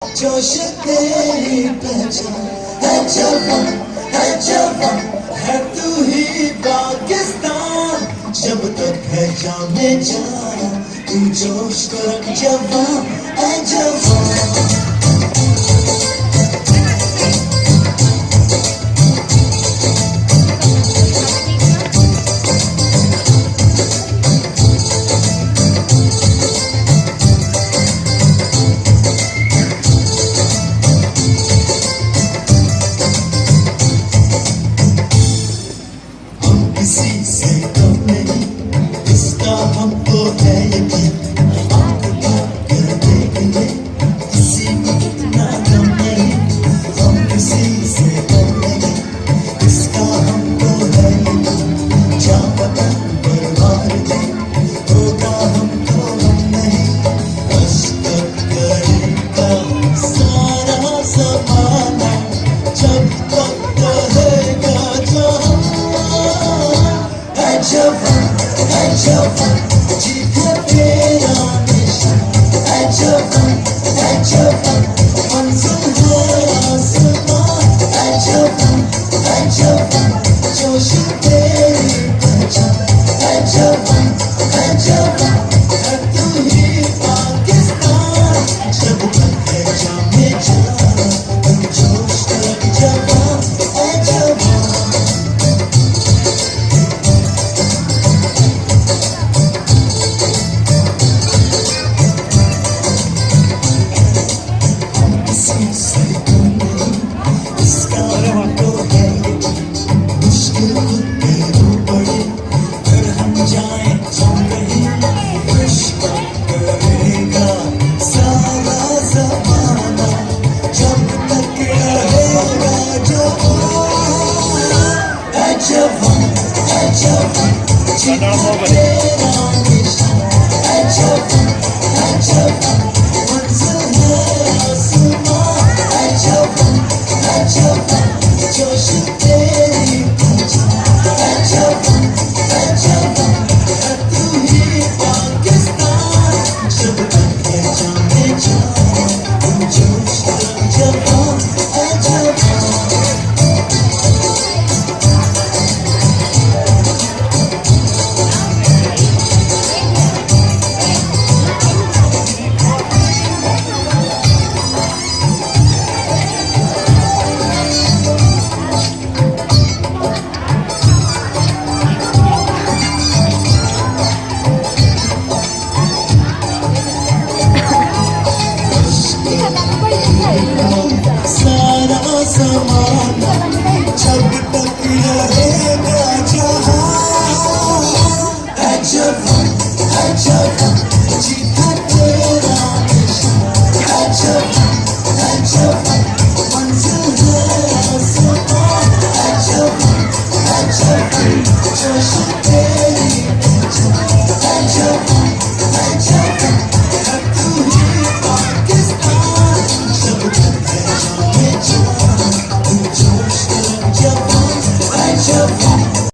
जोश तेरी पहचान है जवां है जवां है तू ही पाकिस्तान। जब तक है जाने जा तू जोश को रख जवां है जवां। किसी से कम नहीं इसका हमको है यकीन। आँख बंद कर देंगे किसी को इतना कम नहीं। हम किसी से कम नहीं इसका हमको है यकीन। जा वतन पर मार दे होगा हमको हम नहीं। अशरफ करेगा सारा ज़माना जब तक रहेगा जहां। जवां है जवां जीत है तेरा निशान। है जवां मंजिल है आसमां। है जवां जोश तेरी पहचान। है जवां है तू ही पाकिस्तान। जब तक है जाने जा तुम जोश तक जवां है जवां। सारा